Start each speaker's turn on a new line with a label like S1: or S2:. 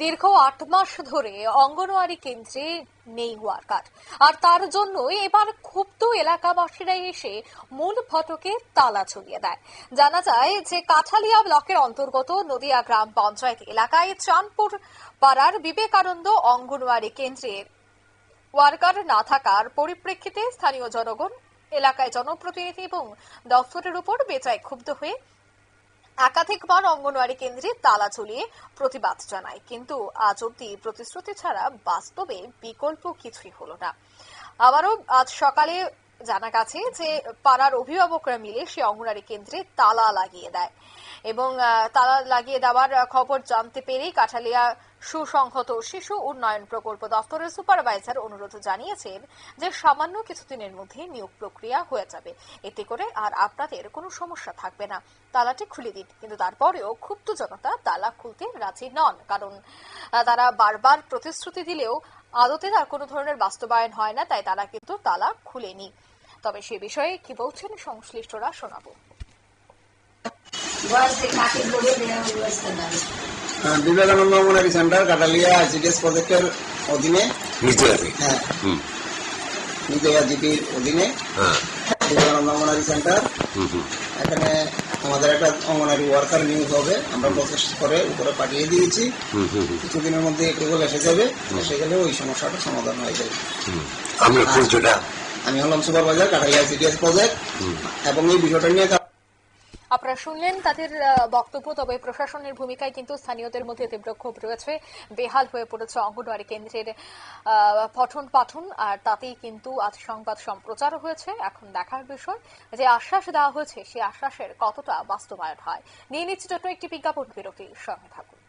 S1: দীর্ঘ ৮ মাস ধরে অঙ্গনওয়াড়ি কেন্দ্রে নেই ওয়ার্কার, আর তার জন্য এবার ক্ষুব্ধ এলাকাবাসীরা এসে মূল ফটকে তালা ঝুলিয়ে দেয়। জানা যায় যে কাঠালিয়া ব্লকের অন্তর্গত নদিয়া গ্রাম পঞ্চায়েত এলাকায় চাঁদপুর পাড়ার বিবেকানন্দ অঙ্গনওয়াড়ি কেন্দ্রে ওয়ার্কার না থাকার পরিপ্রেক্ষিতে স্থানীয় জনগণ, এলাকায় জনপ্রতিনিধি এবং দফতরের উপর বেজায় ক্ষুব্ধ হয়ে একাধিকবার অঙ্গনওয়াড়ি কেন্দ্রে তালা ঝুলিয়ে প্রতিবাদ জানায়, কিন্তু আজ অব্দি প্রতিশ্রুতি ছাড়া বাস্তবে বিকল্প কিছুই হলো না। আবারও আজ সকালে জানা গেছে যে পাড়ার অভিভাবকরা মিলে সে অঙ্গনওয়াড়ি কেন্দ্রে তালা লাগিয়ে দেয় এবং তালা লাগিয়ে দেওয়ার খবর জানতে পেরেই কাঠালিয়া সুসংহত শিশু উন্নয়ন প্রকল্প দফতরের সুপারভাইজার অনুরোধ জানিয়েছেন যে সামান্য কিছুদিনের মধ্যে নিয়োগ প্রক্রিয়া হয়ে যাবে, এতে করে আর আপনাদের কোনো সমস্যা থাকবে না, তালাটি খুলে দিন। কিন্তু তারপরেও ক্ষুব্ধ জনতা তালা খুলতে রাজি নন, কারণ তারা বারবার প্রতিশ্রুতি দিলেও আদতে তার কোনো ধরনের বাস্তবায়ন হয় না, তাই তারা কিন্তু তালা খুলেনি। তবে সে বিষয়ে কি বলছেন সংশ্লিষ্টরা শোনাবো।
S2: বিবেকানন্দ অঙ্গনওয়াড়ি সেন্টার কাঠালিয়া আইসিডিএস প্রজেক্টের অধীনে জিপির অধীনে বিবেকানন্দ অঙ্গনওয়াড়ি সেন্টার, এখানে আমাদের একটা অঙ্গনওয়াড়ি ওয়ার্কার নিয়োগ হবে। আমরা প্রসেস করে উপরে পাঠিয়ে দিয়েছি, কিছুদিনের মধ্যে কেবল এসে যাবে, এসে গেলে ওই সমস্যাটা সমাধান হয়ে যাবে। আমি হলাম সুপারভাইজার কাঠালিয়া আইসিডিএস প্রজেক্ট, এবং এই বিষয়টা নিয়ে
S1: আপনারা শুনলেন তাদের বক্তব্য। তবে প্রশাসনের ভূমিকায় কিন্তু স্থানীয়দের মধ্যে তীব্র ক্ষোভ রয়েছে, বেহাল হয়ে পড়েছে অঙ্গনওয়াড়ি কেন্দ্রের পঠন পাঠন, আর তাতেই কিন্তু আজ সংবাদ সম্প্রচার হয়েছে। এখন দেখার বিষয় যে আশ্বাস দেওয়া হয়েছে সেই আশ্বাসের কতটা বাস্তবায়ন হয়। নিয়ে নিচ্ছে ছোট্ট একটি বিজ্ঞাপন বিরতির সঙ্গে থাকুন।